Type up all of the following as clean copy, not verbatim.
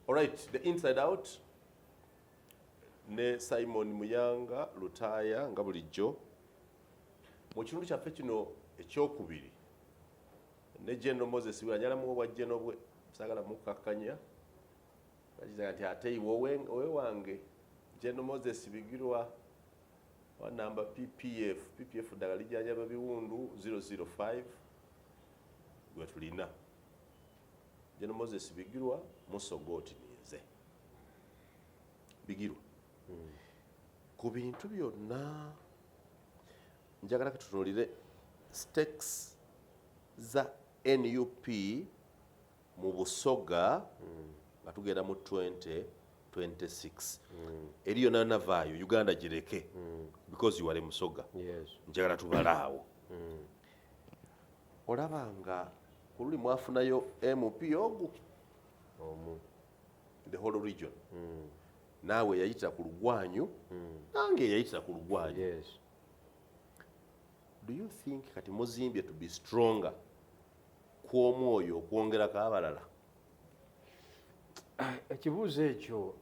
Alright, the inside out ne Simon Muyanga Lutaya nga bulijjo mu kitundu kyaffe kino ekyokubiri ne General Moses Wilanyala mu obwa General bwe sagala mukakkanya bakizaga nti ate iwe wange General Moses Bigirwa wa namba PPF ddala lijjanjaba biwundu 005 gwe tulina General Moses Bigirwa musogoti nize Bigirwa ku bintu byonna njagala katutunulire stakes za NUP mu Busoga nga tugenda mu 2026 eriyo nanavaayo Uganda gireke because you are Musoga njagala tubalaawo olabanga ku luli mwafunayo MP ogu the whole region naawe yayitira ku Lugwanyu nange yayitira ku Lugwanyu do you think kati muzimbye to be stronger kw'omwoyo okwongerako abalala ekibuuzo ekyo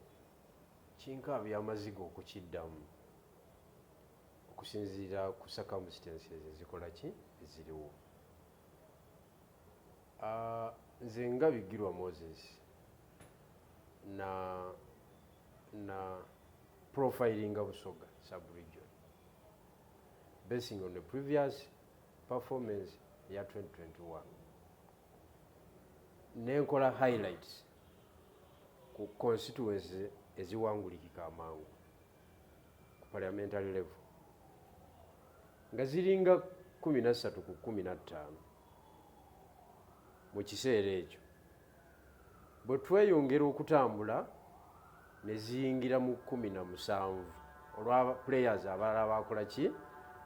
kinkaabya amaziga okukiddamu okusinziira ku circumstances ezikola ki eziriwo nze nga Bigirwa Moses na profiling Busoga sub-region basing on the previous performance ya 2021 nenkola highlights ku constituency eziwangulikika amangu ku parliamentary level nga ziringa 13 ku 15 mu kiseera ekyo bwe tweyongera okutambula ne ziyingira mu 17 olwa players abalala bakola ki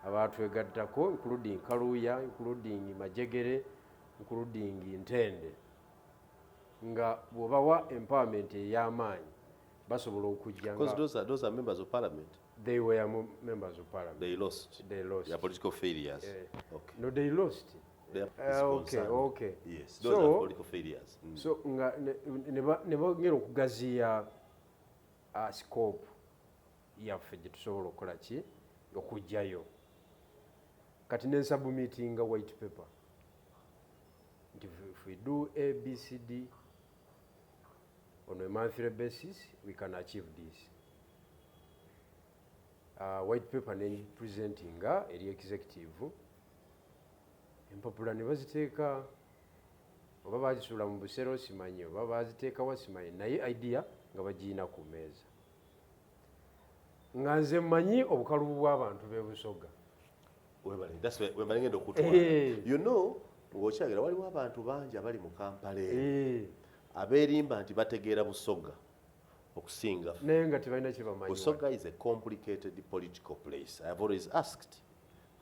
abatwegattako including Kaluya including Majegere including Ntende nga bwobawa empowerment ey'amaanyi basobola okujja nga those are members of parliament. They were members of parliament. They lost. Their political failures. Okay. No, they lost. Okay. Yes, those are political failures. So nga ne bagera okugaziya scope yaffe gye tusobola okukola ki okujjayo kati ne submitting a white paper. If we do ABCD on a monthly basis, we can achieve this. White paper ne presenting eri executive empapula ne baziteeka oba bazisula mu busero simanyi oba baziteeka wasimanyi naye idea nga bagiina ku meeza nga nze mmanyi obukalubu bw'abantu b'e Busoga. Ngenda okutwala. You know, ng'okyagera waliwo abantu bangi abali mu Kampala abeerimba nti bategeera Busoga okusinga naye nga tebalina kye bamanyi. Busoga is a complicated political place. I have always asked,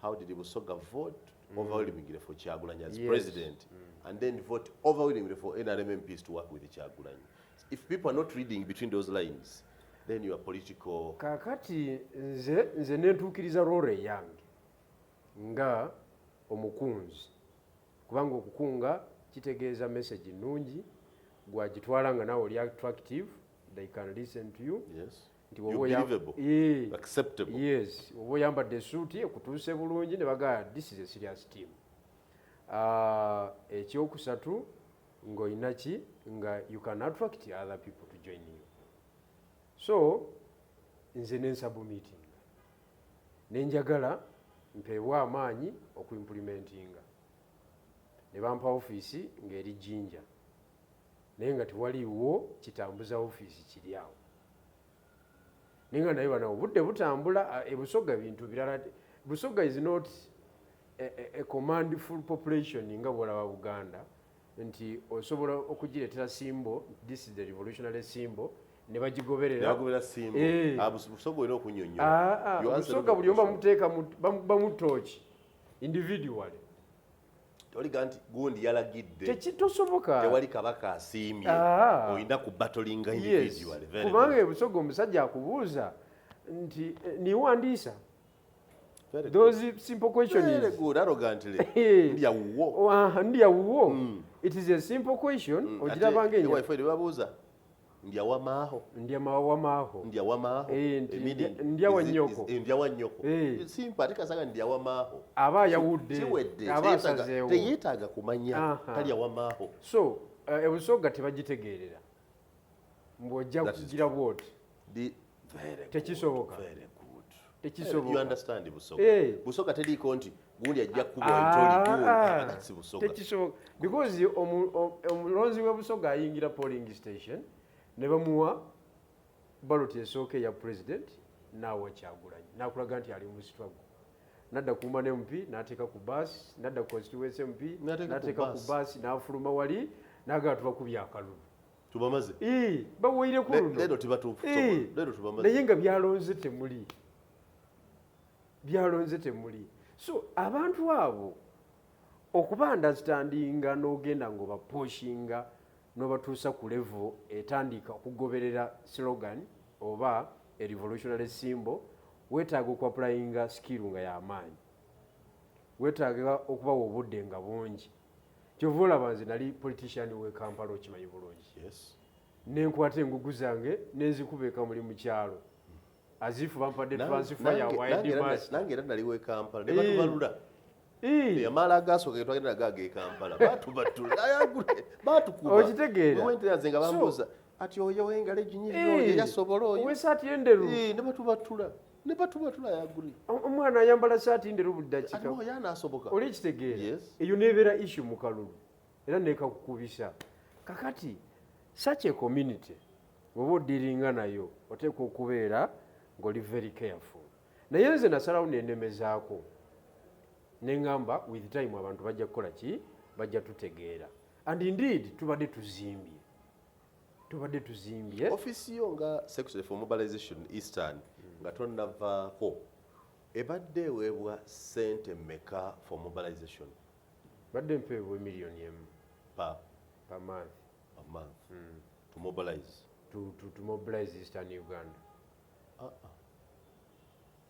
how did Busoga vote overwhelmingly for Kyagulanyi as president and then vote overwhelmingly for NRM MPs to work with Kyagulanyi? If people are not reading between those lines, then you are political. Kakati nze nentuukiriza role yange nga omukunzi kubanga okukunga kitegeeza message nnungi gwagitwala nga nawe oli attractive, they can listen to you. Yes. You're believable, acceptable. Yes. Oba oyambadde suuti ekutuuse bulungi ne bagamba this is a serious team. Ekyokusatu ng'olina ki nga you can attract other people to join you. So nze nensubmitting nenjagala mpeebwa amaanyi okuimplementinga ne bampa ofiisi ng'eri Jinja naye nga tewaliwo kitambuza ofiisi kiri awo naye nga naye bano obudde butambula Busoga bintu birala. Busoga is not a commandful population nga bwolaba Buganda nti osobola okugireetera symbol, this is the revolutionary symbol ne bagigoberera Busoga olina okunnyonnyola. Busoga buli omu bamuteeka bamutooki individually. Toliga nti gundi yalagidde tekitosoboka tewali kabaka asiimye olina ku battlinga individually. Kubanga Busoga omusajja akubuuza nti niwandiisa those simple questions. Very good, arrogantly. Ndiya wuwo. It is a simple question. Ogirabanga ennyo. Babuuza ndya wamaaho ndya wamaaho ndya wanyoko simpa ate kasaga ndya wamaaho aba ayawudde kiwedde aba asazeewo teyeetaaga kumanya talya wamaaho. So ebusoga tebagitegeerera mbw'ojja kugira bwoti tekisoboka You understand busoga. Busoga teliiko nti gundi ajja kuba entoli busoga. Tekisoboka because omulonzi w'ebusoga ayingira polling station ne bamuwa ballot esooka ya president naawe Kyagulanyi n'akulaga nti ali mu struggle. Nadda kuuma ne MP n'ateeka ku bus, nadda ku constituency MP n'ateeka ku bus n'afuluma wali n'agala tubakubye akalulu. Tubamaze? Baweire ku luno. Leero tibatuufu. Leero tubamaze. Naye nga byalonze temuli. So abantu abo okuba understandinga n'ogenda ng'obaposhinga n'obatuusa ku level etandika okugoberera slogan oba a revolutionary symbol, weetaaga okuapplyinga skill nga y'amaanyi, weetaaga okubawa obudde nga bungi. Kyova olaba nze nali politician w'e Kampala okimanyi bulungi. Nenkwata engugu zange nenzikubeka muli mu kyalo azifu bampadde transfer ya wide mass. Nange era nali w'e Kampala ne batubalula yamala agasooka getwagenda nago e Kampala batubatula ayagule batukuba okitegeera wenteraze nga bambuuza ati oyo w'engalo eginyirira oyo yasobola oyo wesaati enderu ne batubatula ayagule omwana ayambala saati nderu buddakika ati oyo anaasoboka oli kitegeera eyo nebeera issue mu kalulu era nekakukubisa kakati such a community bw'oba odiringa nayo oteekwa okubeera ng'oli very careful. Naye nze nasalawo nenemezaako neŋŋamba with time abantu bajja kukola ki bajja tutegeera and indeed tubadde tuzimbye office yo nga Secretary for Mobilization Eastern nga tonnavaako ebadde eweebwa ssente mmeka for mobilization? badde mpeebwa miliyoni emu per month to mobilize to mobilize Eastern Uganda.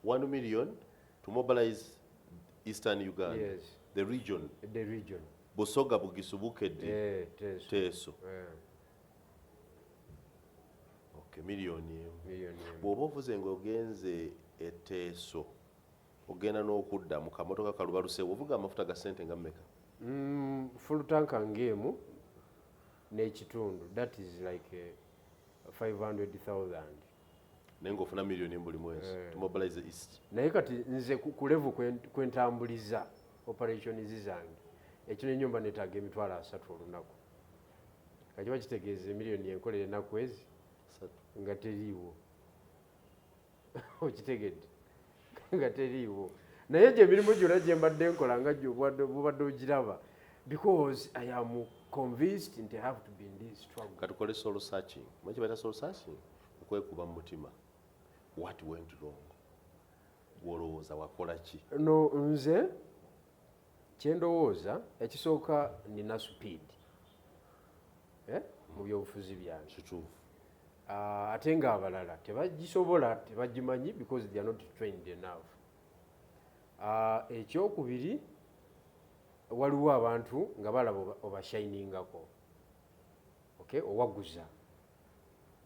1 million to mobilize Eastern Uganda. Yes. The region. Busoga Bugisu Bukedde. Teso. Okay, miliyoni bw'oba ovuze ng'ogenze eteeso ogenda n'okudda mu kamotoka kalubaluse ovuga amafuta ga ssente nga mmeka? Full tank ng'emu n'ekitundu, that is like 500,000. Naye ng'ofuna miliyoni buli mwezi to mobilize east. Naye kati nze ku level kwentambuliza operations zange ekyo n'ennyumba neetaaga emitwalo 3 olunaku kakiba kitegeeza miliyoni enkolere ennaku ezi nga teriiwo okitegedde nga teriiwo naye gye emirimu gyonna gye mbadde nkola nga bubadde ogiraba because I am convinced nti I have to be in this struggle. Katukole soul searching. Mwachi baita soul searching okwekuba mu mutima. What went wrong? Wolowooza wakola ki? No, nze kyendowooza ekisooka nina speed mu byobufuzi byange kituufu. Ate nga abalala tebagisobola tebagimanyi because they are not trained enough. Ekyokubiri waliwo abantu nga balaba obashiningako owaguza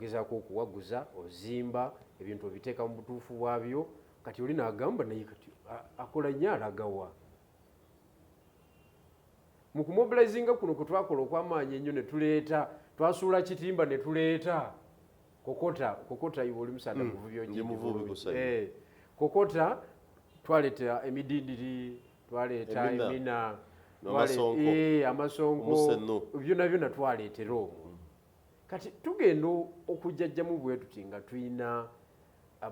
gezaako okuwaguza ozimba ebintu obiteeka mu butuufu bwabyo kati oli n'agamba naye kati akola nnyo alagawa mu kumobilizinga kuno kwe twakola okw'amaanyi ennyo ne tuleeta twasuula kitimba ne tuleeta kokota iwe oli musanda muvubi kokota twaleeta emidindiri twaleeta emina amasonko byonna twaleetera omwo kati tugenda okujjajjamu bwe tuti nga tulina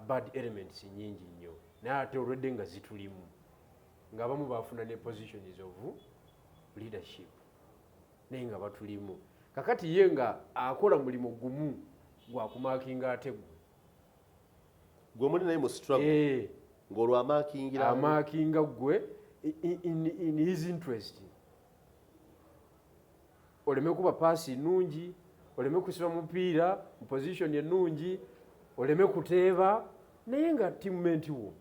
bad elements nyingi nnyo naye ate olwedde nga zitulimu ng'abamu bafuna ne positions of leadership naye nga batulimu kakati ye nga akola mulimu gumu gwakumakinga ate gwe muli naye mu struggle ng'olwo amakinga gwe in his interest oleme kuba paasi nnungi oleme kusiba mupiira mu position ennungi oleme kuteeba naye nga teammate wo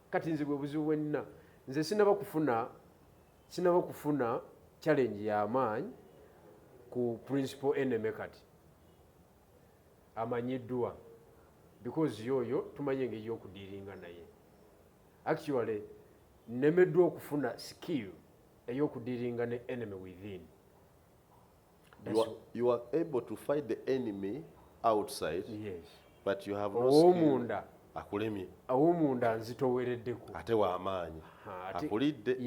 kati nze bwe buzibu bwenna nze sinaba kufuna challenge y'amaanyi ku principal enemy kati amanyiddwa because yoyo tumanye engeri y'okudiiringa naye. Actually nemeddwa okufuna skill ey'okudiiringa ne enemy within. You are able to fight the enemy outside. Yes. But you have no skill. Omunda Akulemye. Omunda nzitowereddeko. Ate wa amaanyi. Akulidde.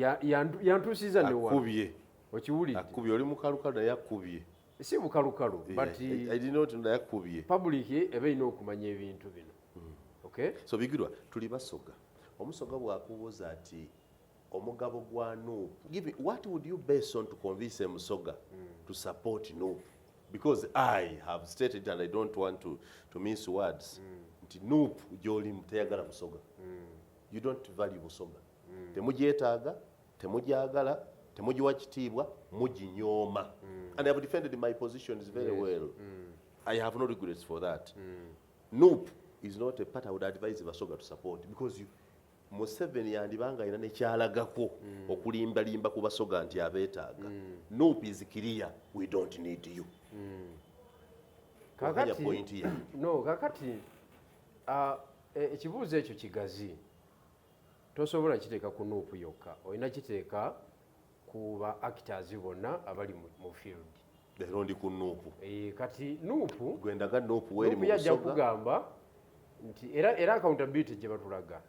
Yantuusiza ne wa. Akubye. Okiwulidde. Akubye oli mukalukalu naye akubye. Si bukalukalu. But I did not know akubye. Public ebe ina okumanya ebintu bino. Okay? So Bigirwa tuli basoga. Omusoga bwakubuuza ati omugabo gwa NUP. Give me, what would you base on to convince a Musoga to support NUP? Because I have stated and I don't want to mince words. Nti NUP gyoli mutayagala Musoga. You don't value Musoga. Temugyetaaga, temugyagala, temugiwa kitiibwa, muginyooma. And I have defended my positions very well. I have no regrets for that. NUP is not a part I would advise Musoga to support because Museveni yandibanga ina nekyalagako okulimbalimba ku basoga nti abeetaaga. NUP is clear, we don't need you. Kakati no kakati ekibuuzo ekyo kigazi tosobola kiteeka ku NUP yokka, olina kiteeka ku ba actors bonna abali mu field. Leero ndi ku NUP. Kati NUP gwendaga NUP weri mu yajja kugamba nti era accountability gye batulaga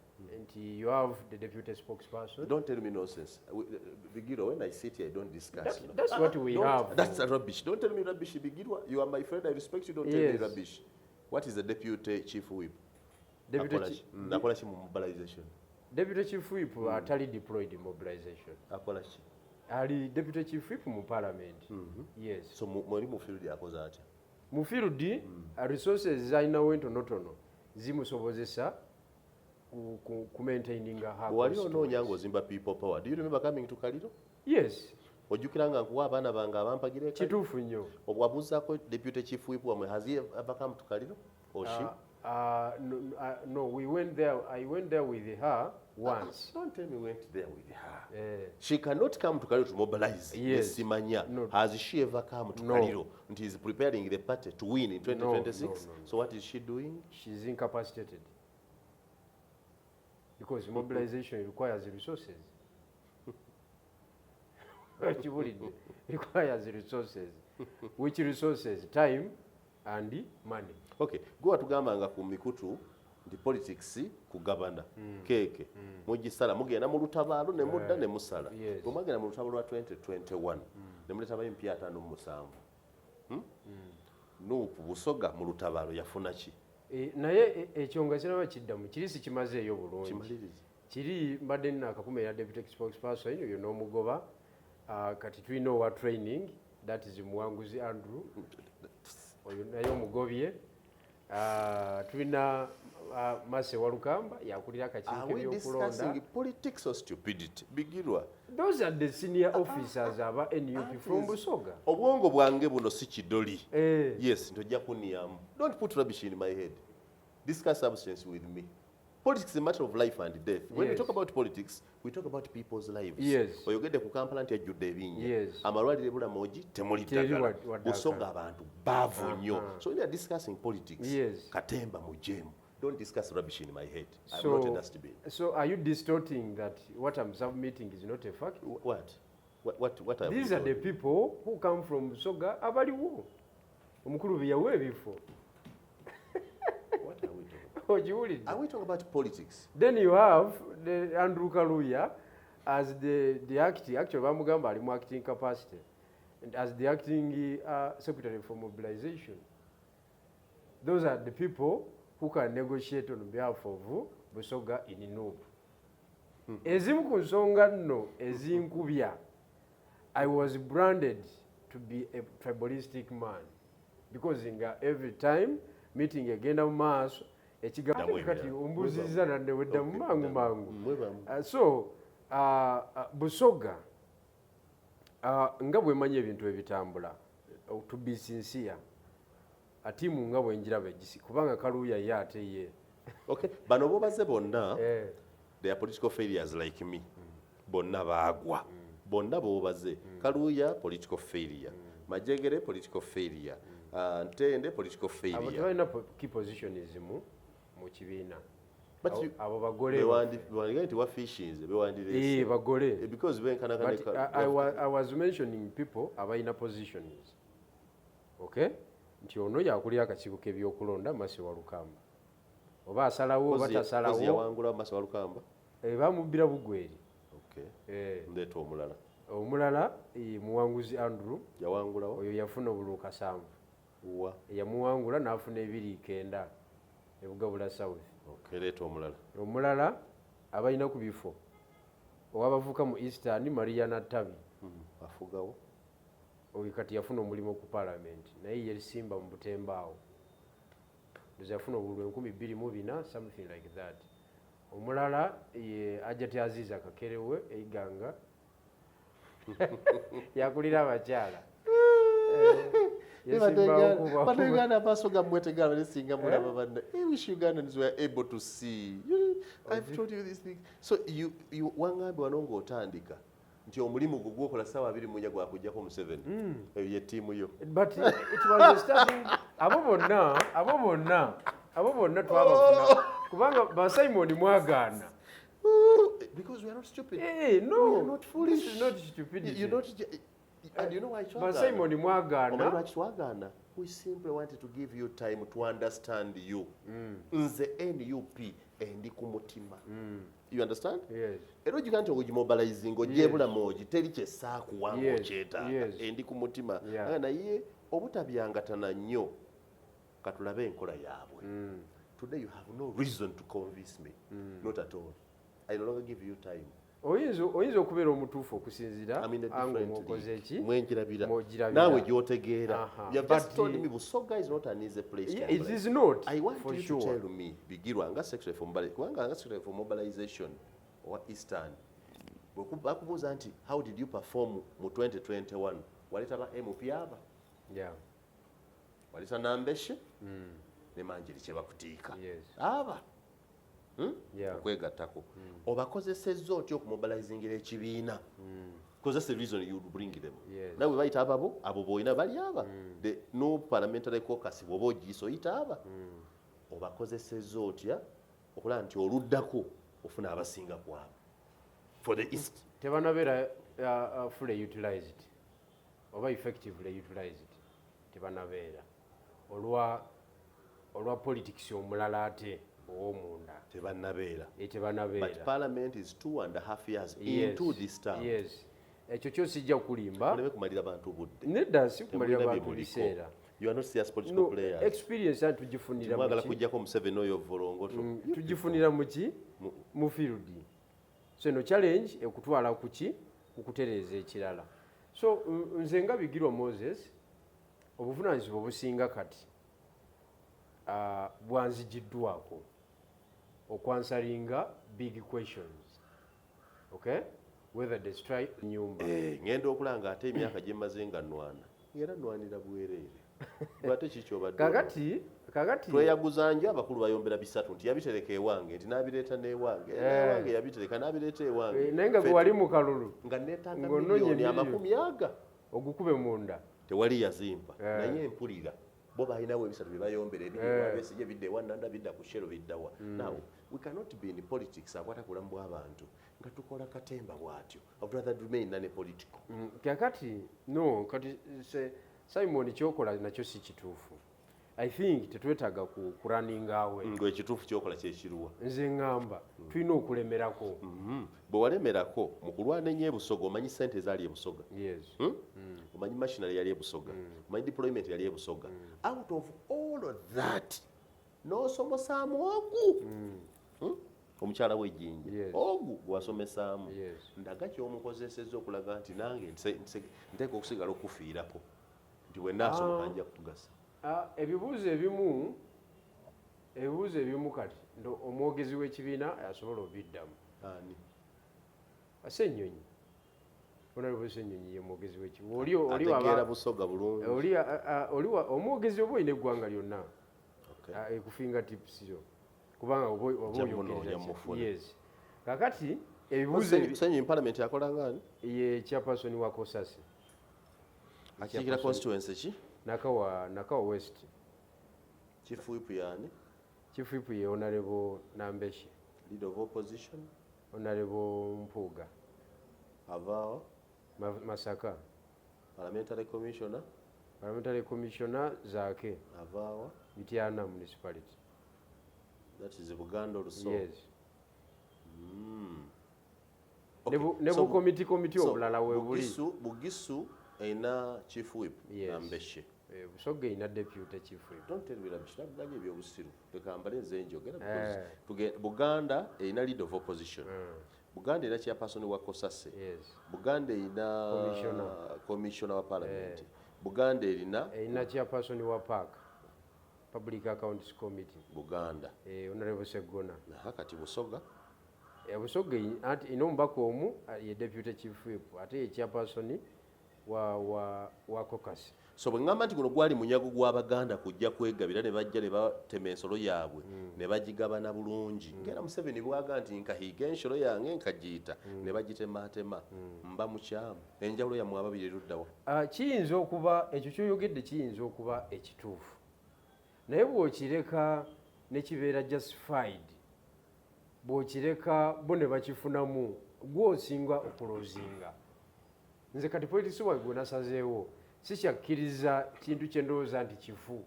nti you have the deputy spokesperson. Don't tell me nonsense. Bigirwa, when I sit here, I don't discuss. That's what we have. That's a rubbish. Don't tell me rubbish, Bigirwa. You are my friend. I respect you. Don't tell me rubbish. What is the deputy chief whip? Deputy mobilization. Deputy chief whip atali deployed in mobilization. Ali deputy chief whip mu parliament. Yes. So mwali mu field yakoze atya? Mu field resources zalinawo entonotono zimusobozesa ku maintaining her. Wali onoonya ng'ozimba people power. Do you remember coming to Kaliro? Yes. Ojjukira nga nkuwa abaana bange abampagira e Kaliro? Kituufu nnyo. Wabuuzaako deputy chief whip wamwe, has he ever come to Kaliro? Or she? No, we went there. I went there with her once. Don't tell me you went there with her. She cannot come to Kaliro to mobilize. Yes. No. Has she ever come to Kaliro? And he is preparing the party to win in 2026. No. So what is she doing? She's incapacitated. Because mobilization requires resources. It requires resources. Which resources? Time and money. Okay, go atugamba nga ku mikutu ndi politics ku governor keke mugisala mugenda mu lutabaalo ne mudda ne musala. Bw'omwagenda mu lutabaalo lwa 2021 ne muleta abayimpi 57. NUP Busoga mu lutabaalo yafuna ki? Naye ekyo nga kiraba kiddamu kiri si kimazeeyo bulungi. Kiri mbadde nakakumira deputy spokesperson oyo n'omugoba kati tulina owa training, that is Muwanguzi Andrew oyo naye omugobye. Tulina Mase Walukamba yakulira akakiiko by'okulonda. Are we discussing politics or stupidity? Bigirwa. Those are the senior officers aba NUP from Busoga. Obwongo bwange buno si kidoli. Yes, ntojja kuniyamu. Don't put rubbish in my head. Discuss substance with me. Politics is a matter of life and death. When we talk about politics, we talk about people's lives. Yes. Oyogedde ku Kampala nti ejjudde ebinnya. Yes. Amalwaliro Bulamogi temuli ddagala. Busoga abantu baavu nnyo. So we are discussing politics. Yes. Katemba mujemu. Don't discuss rubbish in my head. I'm not a dustbin. So are you distorting that what I'm submitting is not a fact? What are These are the people who come from Busoga abaliwo. Omukulu byawe ebifo. What are we talking about? Are we talking about politics? Then you have the Andrew Kaluya as the acting, actually bamugamba ali mu acting capacity, and as the acting secretary for mobilization. Those are the people who can negotiate on behalf of Busoga in NUP. Ezimu ku nsonga nno ezinkubya, I was branded to be a tribalistic man because every time meeting egenda mu maaso ekigambo kati ombuzizza nadde wedda mu mangu. So Busoga nga bwemanyi ebintu ebitambula, to be sincere, atimu nga bwenjiraba egisi kubanga Kaluya ye ate ye. Okay, bano bobaze bonna they are political failures like me. Bonna baagwa. Bonna bobaze. Kaluya political failure. Majegere political failure. ntende political failure. Abo tebalina key positions mu kibiina. Abo bagole bewandiika nti wafishinze bewandireese bagole because I was mentioning people abalina positions, okay, nti ono yakulira akakiiko k'ebyokulonda Masi wa Lukamba oba asalawo oba tasalawo yawangula Masi wa Lukamba bamubbira bugweri. Ndeeta omulala muwanguzi Andrew yawangulawo, oyo yafuna obuluka 7 yamuwangula n'afuna 2-9 ebugabula South. Leeta omulala abalina ku bifo owabavuka mu Eastern Maria Natabi afugawo oyo kati yafuna omulimu ku Parliament naye yesimba mu Butembaawo yafuna obululu 2024 something like that. Omulala ye Ajati Aziza Kakerewe Eiganga yakulira abakyala But Uganda pasoga mwetegala nesinga mulaba banda. I wish Ugandans were able to see. I've told you this thing. So you wangambe wanongo otandika nti omulimu gugwokola sawa 2 munya gwa kujjako mu 7 ye team yo. But it was starting abo bonna twabafuna kubanga ba Simon Mwagana. Because we are not stupid. No, we are not foolish. This is not stupidity. And you know why but Simon Mwagana, we simply wanted to give you time to understand you. Nze NUP endi kumutima. You understand? Yes. Ero gikanti ogimobilizing ojebula moji teri kyesaku wango cheta endi kumutima. Na ye obutabyangatana nnyo katulabe enkola yaabwe. Today you have no reason to convince me. Not at all. I no longer give you time. Oyinza okubeera omutuufu okusinziira ango mwokoze eki mwenjirabira naawe gyotegeera. You have just told me Busoga is not an easy place. It is not. I want you to tell me Bigirwa nga secretary for mobilization or Eastern bakubuuza nti how did you perform mu 2021 waleta ba MP aba waleta Nambeshe ne Manjiri kye bakutiika aba okwegattako obakozesezza otya okumobilizingira ekibiina because that's the reason you would bring them. Nawe bayita abo boyina bali aba the no parliamentary caucus bwoba ogiyisa oyita aba obakozesezza otya okulaba nti oluddako ofuna abasinga kwabo for the East. Tebanabeera fully utilized oba effectively utilized tebanabeera olwa politics omulala ate ow'omunda tebanabeera. But Parliament is 2.5 years into this term. Yes. Ekyo kyosijja kulimba. Oleme kumalira bantu budde. Nedda si kumalira bantu biseera. You are not serious political players. Experience and tugifunira mu mwagala kujjako mu 7 oyo volongoto. Tugifunira mu ki? Mu field. So no challenge ekutwala kuki okutereeza ekirala. So nze nga Bigirwa Moses obuvunaanyizibwa obusinga kati bwanzigiddwako okwansaringa big questions, okay, whether the strike nyumba ngenda okulanga ate emyaka gye maze nga nwana era nwanira bwereere bwate kikyo kakati tweyaguza nje abakulu bayombera bisatu nti yabitereka ewange nti nabireeta n'ewange ewange yabitereka nabireeta ewange naye nga gwe wali mu kalulu nga neetaaga miliyoni 10 ogukube munda tewali yazimpa naye empulira bo balinawo ebisatu bye bayombera ebirwa besije bidde wananda bidda ku shero biddawa. Now we cannot be in politics akwata kulamu bw'abantu nga tukola katemba bwatyo. I would rather remain non-political. Kakati no kati Simon kyokola nakyo si kituufu. I think tetwetaaga kuraninga awe ng'ekituufu kyokola kyekiruwa nze ngamba tulina okulemerako. Bwe walemerako mu kulwana ennyo ebusoga omanyi ssente ezaali ebusoga. Omanyi machinery yali ebusoga. Omanyi deployment yali ebusoga. Out of all of that n'osomosaamu ogu omukyala w'ejjinja ogu gwasomesaamu ndaga ky'omukozesezza okulaga nti nange nteeka okusigala okufiirako nti bwe naasoboka nja kugasa. Ebibuuzo ebimu kati omwogezi w'ekibiina asobola obiddamu. Ani? Ssennyonyi. Honorable Ssennyonyi ye mwogezi w'ekibiina. Ategeera Busoga bulungi. Omwogezi oba olina eggwanga lyonna ekufinga tips zo kubanga oba oyogeza. Kakati ebibuuzo Ssennyonyi Parliament yakola ng'ani? ye chairperson wa Kosasi. Akiikira constituency ki? Nakawa West. Chief Whip yani? Chief Whip ye Honorable Nambeshi. Leader of Opposition? Honorable Mpuga. Avao? Masaka. Parliamentary Commissioner? Parliamentary Commissioner Zake. Avao? Itiana Municipality. That is Buganda also? Yes. Okay. Nebu committee obulala webuli. Bugisu ina Chief Whip Nambeshi. Busoga ina deputy Chief Whip. Don't tell me rubbish. Nabagye ebyobusiru. Tekambale nze njogera because Buganda ina leader of opposition. Buganda ina chairperson wa Kosase. Yes. Buganda ina commissioner wa parliament. Buganda ina chairperson wa park. Public Accounts Committee. Buganda. Honorable Segona. Na hakati Busoga. Busoga anti inombako omu ye deputy chief whip ate ye chairperson wa caucus. So bwengamba nti guno gwali munyago gw'Abaganda kujja kwegabira ne bajja ne batema ensolo yaabwe ne bagigabana bulungi. Ngera Museveni bwaga nti nkahiga ensolo yange nkagiyita ne bagitemaatema mba mukyamu. Enjawulo yammwe ababiri eruddawa. Kiyinza okuba ekyo kyoyogedde kiyinza okuba ekituufu. Naye bw'okireka ne kibeera justified, bw'okireka bo ne bakifunamu gw'osinga okulozinga. Nze kati politics wange gwe nasazeewo sikyakkiriza kintu kye ndowooza nti kifu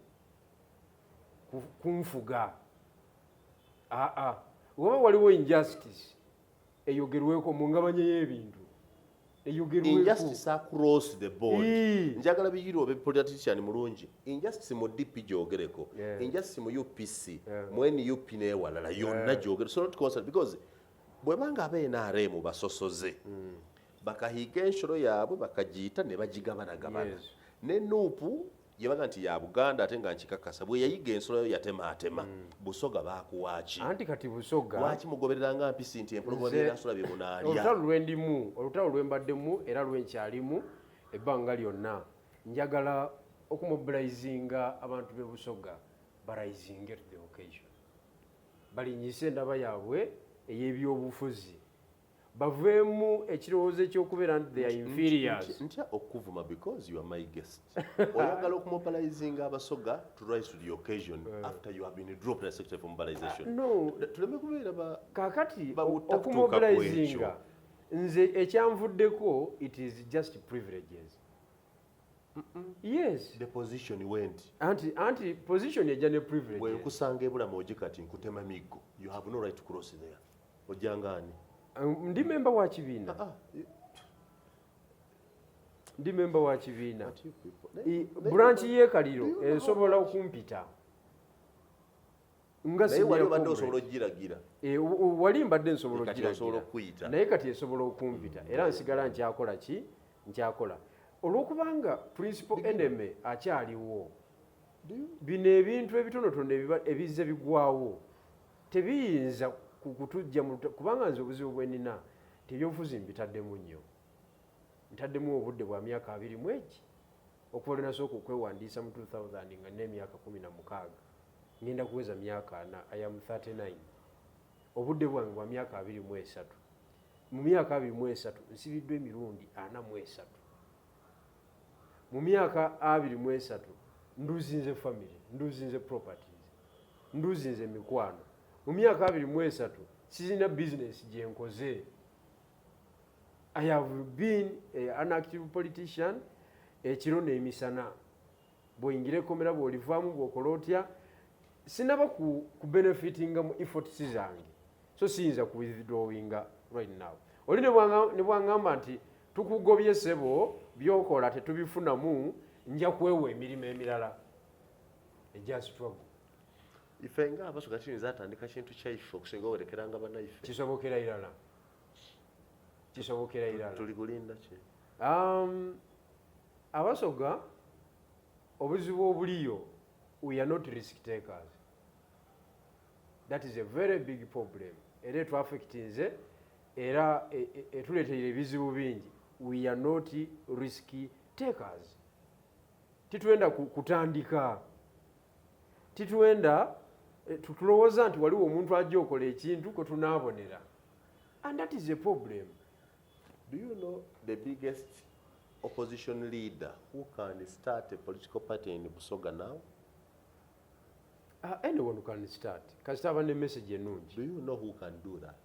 kunfuga. Waba waliwo injustice eyogerweko mu ngabanya y'ebintu. Injustice across the board. Njagala Bigirwa obe politician mulungi. Injustice mu DP gyogereko. Injustice mu UPC. Mu NUP n'ewalala yonna gyogere. So not concerned because bwebanga NRM basosoze. Bakahiga ensolo yaabwe bakagiyita ne bagigabanagabana. Ne NUP yebaga nti ya Buganda ate nga nkikakasa bwe yayiga ensolo yatemaatema. Busoga baakuwaaki. Anti kati Busoga lwaki mugobereranga mpisi nti empologoma ensolo bye munaalya. Olutalo lwembaddemu era lwenkyalimu ebbanga lyonna njagala okumobilizinga abantu b'e Busoga barayizinge to the occasion. Balinyise endaba yaabwe ey'ebyobufuzi. Baveemu ekirowoozo ekyokubeera nti they are inferiors. Ntya okuvuma because you are my guest. Oyagala okumobilizinga Abasoga to rise to the occasion after you have been dropped in a sector for mobilization. No. Tuleme kubeera kakati okumobilizinga nze ekyanvuddeko it is just privileges. Yes. The position went. Anti position ejja ne privileges. Bwe nkusanga ebulamu oje kati nkutema miggo. You have no right to cross there. Ojangani. Ndi memba wa kibiina. Ndi memba wa kibiina. Branch y'ekaliro esobola okumpita. Nga naye wali obadde osobola ogiragira. Wali mbadde nsobola ogiragira. Naye kati esobola okumpita. Era nsigala nkyakola ki? Nkyakola. Olwokubanga principal enemy akyaliwo. Bino ebintu ebitonotono ebizze bigwawo tebiyinza kutujja kubanga nze obuzibu bwenina tebyobufuzi mbitaddemu nnyo. Ntaddemu obudde bwa myaka 2 mu egi okuba nasooka okwewandiisa mu 2000 nga nina emyaka 16 ngenda kuweza myaka 4. I am 39. Obudde bwange bwa myaka 23. Mu myaka 23 nsibiddwa emirundi 43. Mu myaka 23 nduzinze family, nduzinze properties, nduzinze mikwano. Mu myaka 23 sizina business gye nkoze. I have been an active politician ekiro n'emisana. Bw'oyingira ekkomera bw'olivaamu bw'okola otya sinaba ku benefitinga mu efforts zange. So siyinza ku withdrawinga right now. Oli ne bwangamba nti tukugobye ssebo byokola tetubifunamu nja kwewa emirimu emirala. Ejja struggle. Ife nga Abasoga tuyinza atandika kintu kyaife okusinga owerekeranga bannaife. Kisobokera irala. Kisobokera irala. Tuli kulinda ki? Abasoga obuzibu obuliyo, we are not risk takers. That is a very big problem. Era etwaffectinze era etuleetera ebizibu bingi. We are not risk takers. Titwenda kutandika. Titwenda tulowooza nti waliwo omuntu ajja okola ekintu kwe tunaabonera. And that is a problem. Do you know the biggest opposition leader who can start a political party in Busoga now? Anyone can start. Kasita aba ne message ennungi. Do you know who can do that?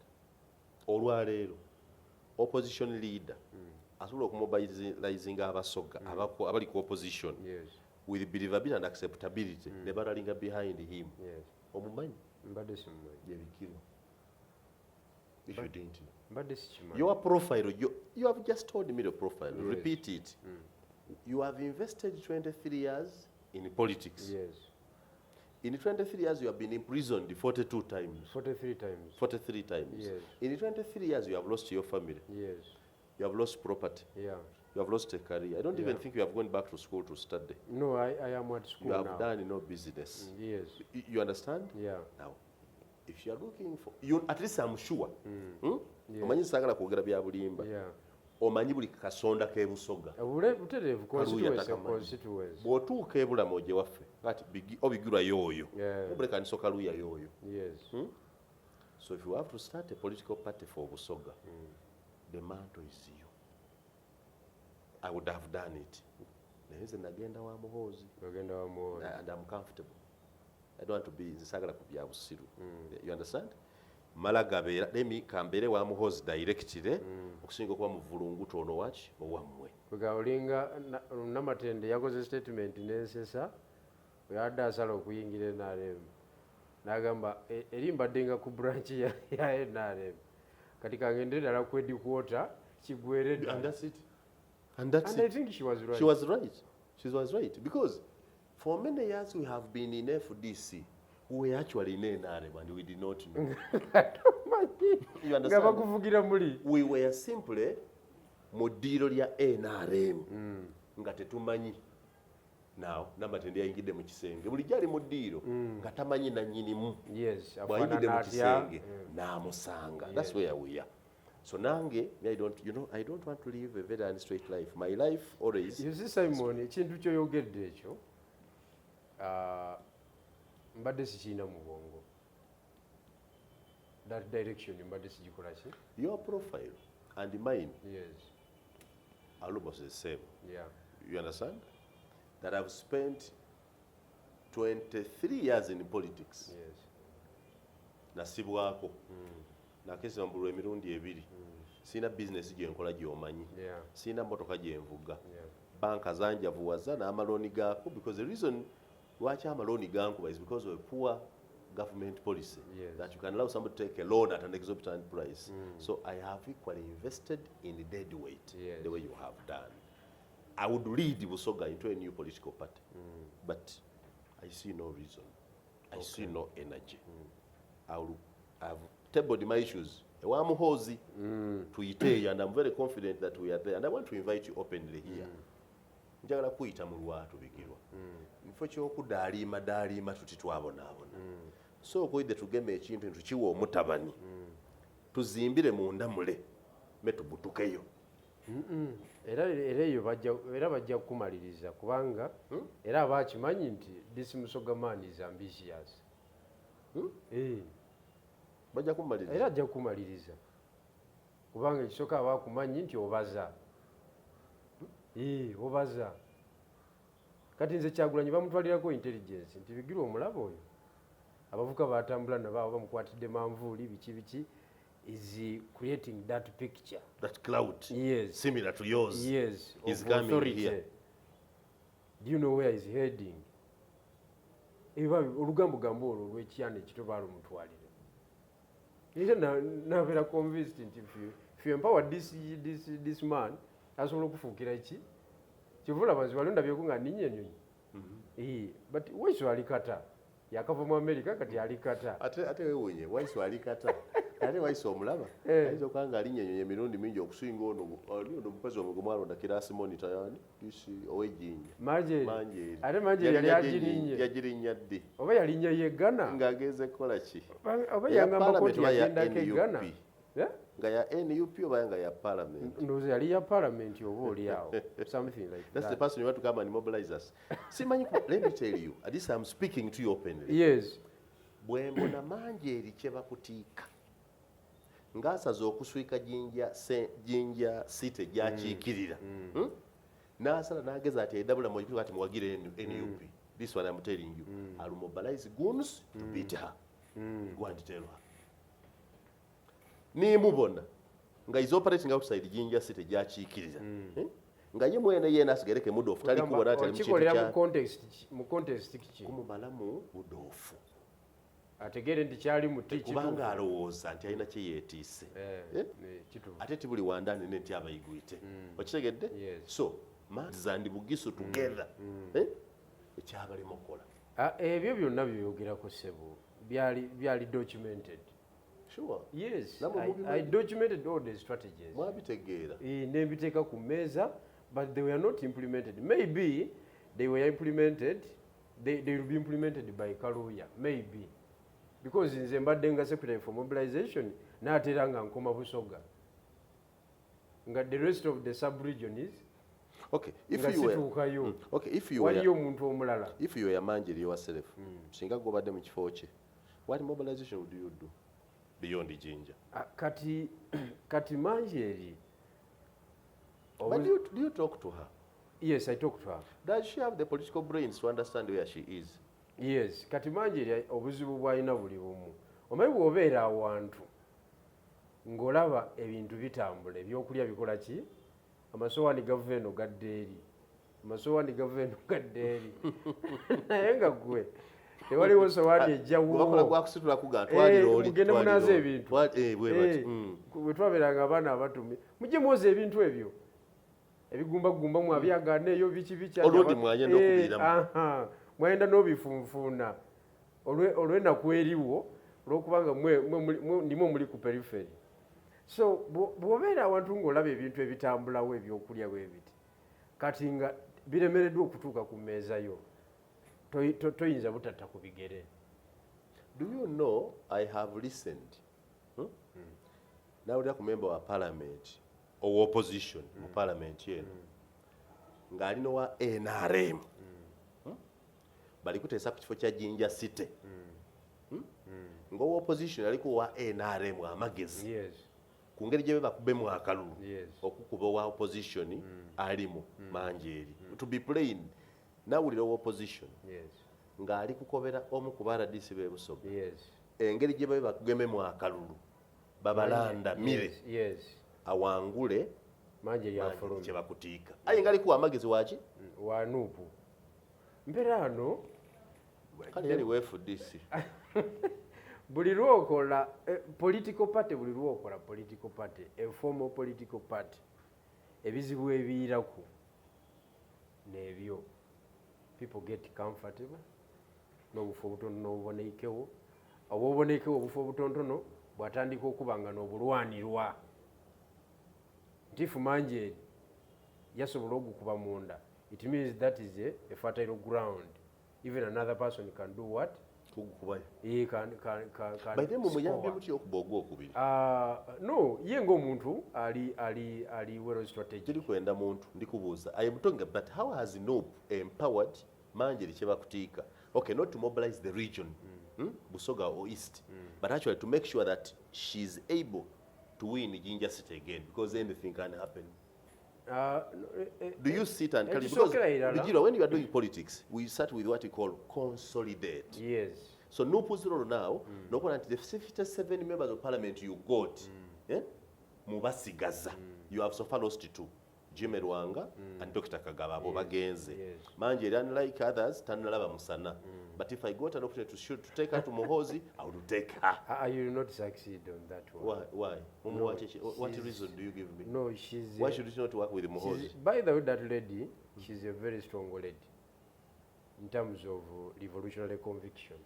Olwaleero opposition leader asobola okumobilizing abasoga abali ku opposition with believability and acceptability ne balalinga behind him. Omumanyi? Mbadde simumanyi. Ye Bigirwa. If you didn't know. Mbadde sikimanyi. Your profile, you have just told me the profile. Repeat it. You have invested 23 years in politics. Yes. In 23 years, you have been imprisoned 42 times. 43 times. 43 times. Yes. In 23 years, you have lost your family. Yes. You have lost property. Yeah. You have lost a career. I don't even think you have gone back to school to study. No, I am at school now. You have done no business. Yes. You understand? Yeah. Now, if you are looking for, at least I'm sure. Yes. Omanyi sagala kwogera bya bulimba. Yeah. Omanyi buli kasonda k'ebusoga. Butereevu constituency. Bw'otuuka ebulamu gye waffe kati Bigirwa y'oyo. Obuleka nisoka luya y'oyo. Yes. So if you have to start a political party for Busoga, the mantle is you. I would have done it. Naye nze nagenda wa muhoozi. And I'm comfortable. I don't want to be nzisagala ku bya busiru. You understand? Mala gabeera lemi kambeere wa muhoozi directire okusinga okuba mu vulunguto ono waki owammwe. Kuga olinga Namatende yakoze statement n'ensesa yadde asala okuyingira NRM n'agamba eri mbadde nga ku branch ya NRM kati kangende ddala ku headquarter kigwere ddala. And that's it. And I think she was right. She was right. She was right because for many years we have been in FDC. We were actually in NRM and we did not know. You understand? We were simply modiro lya NRM nga tetumanyi. Now, Namatende yayingidde mu kisenge. Buli gyali modiro nga tamanyi na nnyinimu. Yes, bwayingidde mu kisenge n'amusanga. That's where we are. So nange, I don't want to live a very straight life. My life always. You see, Simon, ekintu ky'oyogedde ekyo mbadde sikiina mu bwongo. That direction mbadde sigikola ki? Your profile and mine are almost the same. Yeah. You understand? That I've spent 23 years in politics. Yes. Nasibwako. Nakesa mbulwa emirundi ebiri. Sina business gye nkola gy'omanyi. Sina motoka gye nvuga. Banka zanjavuwaza n'amalooni gaako because the reason lwaki amalooni gankuba is because of a poor government policy that you can allow somebody to take a loan at an exorbitant price. So I have equally invested in dead weight the way you have done. I would lead Busoga into a new political party, but I see no reason. I see no energy. I've tabled my issues. Ewamuhozi tuyite, and I'm very confident that we are there. And I want to invite you openly here. Njagala kuyita mu lwatu Bigirwa. Mfo ky'okudaalima tuti twabonaabona. So okuyidde tugeme ekintu tukiwa omutabani. Tuzimbire munda mule. Metubutukeyo. Era eyo bajja kukumaliriza kubanga era abakimanyi nti this Musoga man is ambitious. Bajja kumaliriza. Era ajja kukumaliriza kubanga ekisooka abakumanyi nti obaza. Obaza. Kati nze Kyagulanyi bamutwalirako intelligence nti Bigirwa omulaba oyo. Abavuka batambula nabo bamukwatidde manvuuli biki is creating that picture. That cloud. Yes. Similar to yours. Yes. He's coming authority. Here. Do you know where he's heading? Olugambo gambo olwo lw'ekyana ekito balumutwalira. Era nabeera convinced nti if you empower this man asobola okufuukira ki kivula banzi balonda byeko nga ninnya ennyonyi. But Waiso alikata yakava mu America kati alikata ate wewunye Waiso alikata ate Waiso omulaba ayinza okanga alinnya ennyonyi emirundi mingi okusinga ono omukozi omugoma alonda kirasi monitor yani isi owejjinja Manjeri ate Manjeri yali yagirinnya ddi oba yalinnya yeggana ng'ageze kukola ki oba yangamba koti yagendako eggana nga ya NUP oba nga ya parliament. Ndowooza yali ya parliament oba oli awo something like that. That's the person you want to come and mobilize us. Simanyi, let me tell you, at least I'm speaking to you openly. Yes. Bwe mbona Manjeri kye bakutiika ng'asaze okuswika jinja site gy'akiikirira Nasala nageza ati edabula mu ati muwagire NUP. This one I'm telling you. I'll mobilize goons to beat her. Go and tell her. Ni mubona nga is operating outside Jinja City gyakikiriza. Nga ye mwene yena asigereke mudofu tali kubona ati kikolera mu context kiki kumubalamu budofu. Ategere ndi kyali mu tichi kubanga alowooza nti alina kye yeetiise. Ate tibuli wandani ne nti abayigwite. Okitegedde? So mazandi bugisu together. Ekyabalimo kola. Ebyo byonna byogerako ssebo byali documented. Sure. Yes, I documented all the strategies. Mwabitegeera. Nebiteeka ku mmeeza, but they were not implemented. Maybe they were implemented, they will be implemented by Kaluuya, maybe. Because nze mbadde nga secretary for mobilization, naatera nga nkoma Busoga. Nga the rest of the sub-regions, okay, if you were, okay, if you were, omuntu omulala. If you were a manjeri yourself, singa gobadde mu kifo kye, what mobilization would you do beyond Jinja? Kati manjeri. But do you talk to her? Yes, I talk to her. Does she have the political brains to understand where she is? Yes, kati manjeri obuzibu bwalina buli bumu. Omanyi bw'obeera awantu ng'olaba ebintu bitambula ebyokulya bikola ki? Amasowaani gaveno gadde eri. Amasowaani gaveno gadde eri. Naye nga ggwe tewaliwo sowaani ejjawo. Wakola gwakusitula kuga twalira oli. Mugende munaaza ebintu. Bwe twabeeranga abaana abatumi. Mujje mwoza ebintu ebyo. Ebigumbagumba mwabyagaana eyo biki. Olwodi mwagenda okubiiramu. Mwenda n'obifunfuuna olw'ennaku eriwo olw'okubanga nimwe muli ku periphery. So bw'obeera awantu ng'olaba ebintu ebitambulawo ebyokulya bwe biti kati nga biremereddwa okutuuka ku mmeeza yo toyinza butatta ku bigere. Do you know I have listened nawulira ku member wa parliament owa opposition mu parliament yeno ng'alina wa NRM bali kuteesa ku kifo kya Jinja City ng'owa opposition aliko wa NRM amagezi ku ngeri gye bakubemu akalulu okukuba owa opposition alimu manjeeri. To be plain nawulira owa opposition ng'ali kukobera omu ku baradisi b'e Busoga engeri gye babe bakugememu akalulu babalandamire awangule manjeeri afulumye kye bakutiika aye ng'alikuwa amagezi waki wa NUP mbeera ano kale yali weefudisi buli lwokola political party buli lwokola political party a formal political party ebizibu ebiiraku n'ebyo people get comfortable n'obufu obutono n'obuboneikewo obwoboneikewo obufu obutontono bw'atandika okuba nga n'obulwanirwa ntifu manjeeri yasobola okukuba munda. It means that is a fertile ground. Even another person can do what? He can by them muyambe muti okubogwa okubiri. No, ye ng'omuntu ali well strategy. Kiri kwenda muntu ndikubuuza. I am talking about how has NUP empowered manjeri kye bakutiika. Okay, not to mobilize the region, Busoga or East, but actually to make sure that she's able to win Jinja City again, because anything can happen. Do you sit and carry? Because Bigirwa, when you are doing politics, we start with what we call consolidate. Yes. So NUP's role now, no one the 57 members of parliament you got, mubasigaza. You have so far lost two, Jimmy Rwanga and Dr. Kagaba abo bagenze. Manjeri, unlike others, tanalaba musana. But if I got an opportunity to take her to Muhoozi, I would take her. You will not succeed on that one. Why? No, what reason do you give me? No, she's. Why should you not work with Muhoozi? By the way, that lady, she's a very strong lady in terms of revolutionary conviction.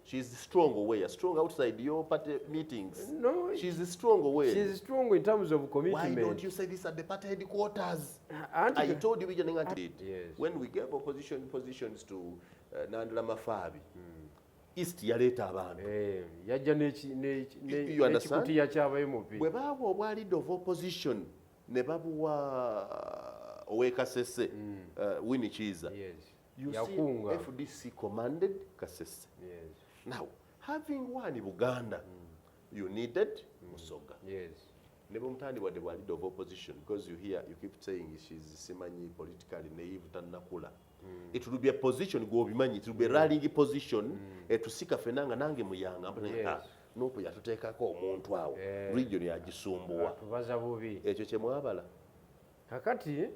She's strong away, strong outside your party meetings. No, she's strong away. She's strong in terms of commitment. Why don't you say this at the party headquarters? I told you when we gave opposition positions to Nandla Mafabi. East yaleta abantu. Yajja n'ekikuti yakyabayo bwe baaba obwa lead of opposition ne babuwa owekasese Winnie Chiza. You see, FDC commanded Kasese. Now, having won in Buganda, you needed Musoga. ne bumutandi wadde bwa leader of opposition, because you keep saying she's simanyi politically naive tannakula. It will be a position gwobimanyi, it will be a rallying position etusika fenanga nange muyanga NUP yatuteekako omuntu awo region yagisumbuwa tubaza bubi ekyo kye mwabala kakati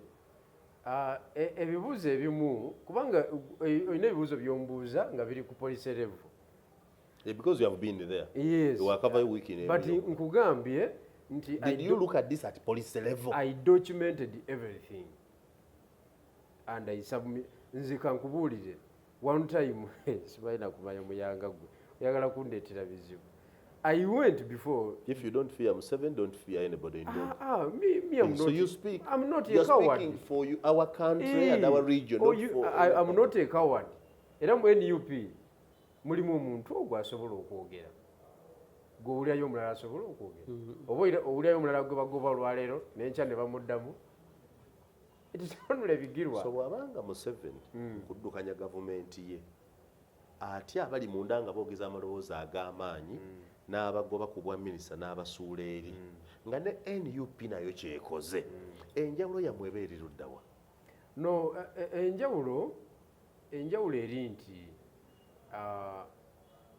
ebibuuzo ebimu kubanga olina ebibuuzo byombuuza nga biri ku police level because you have been there. Yes, you cover a week in but nkugambye nti did you look at this at police level? I documented everything and I submit. Nze kankubuulire one time sibalina kumanya muyanga gwe oyagala kundeetera bizibu. I went before. If you don't fear Museveni, don't fear anybody in Uganda. Me, I'm so not. You speak. I'm not You're a coward. Speaking for you, our country and our region. I'm not a coward. Era mu NUP mulimu omuntu ogwo asobola okwogera. Gwe owulirayo omulala asobola okwogera. Oba owulirayo omulala gwe bagoba olwaleero n'enkya ne bamuddamu. Bigirwa. So bw'abanga Museveni kuddukanya gavumenti ye ate abali munda nga boogeza amalowooza ag'amaanyi n'abagoba ku bwa minisita n'abasuula eri nga ne NUP nayo kyekoze enjawulo yammwe eba eri luddawa? No, enjawulo eri nti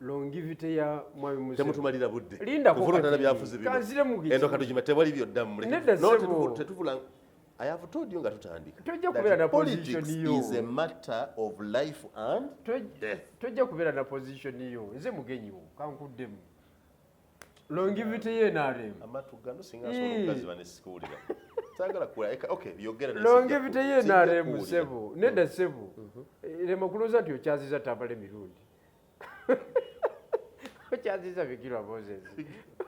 longivity ya mwami Museveni temutumalira budde linda kuvulana byafuzi bino kanzire mu gichi endo katujima tewali byoddamu tetuvula I have told you nga tutandika tojja kubeera na position yo is a matter of life and death. Tojja kubeera na position yo nze mugenyi wo kankuddemu longivity ye NRM amatu gano singa asobola okugaziba ne sikuulira sagala kula okay byogera longivity ye NRM sebo nedda sebo lema kuloza nti okyaziza tabale mirundi okyaziza Bigirwa Moses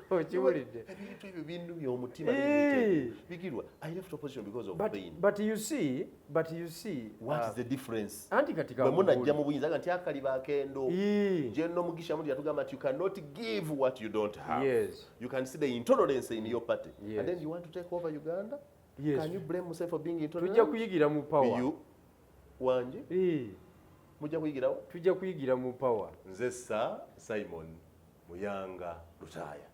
okiwulidde ebintu ebyo bintu by'omutima Bigirwa I left opposition because of pain. But you see what is the difference? Anti katika munajja mu buyinza nti akaliba akendo Jenno Mugisha Mundi yatugamba nti you cannot give what you don't have. Yes. You can see the intolerance in your party. Yes. And then you want to take over Uganda? Yes. Can you blame yourself for being intolerant? Tujja kuyigira mu power. You wanje? Mujja kuyigirawo? Tujja kuyigira mu power. Nze Simon Muyanga Lutaya.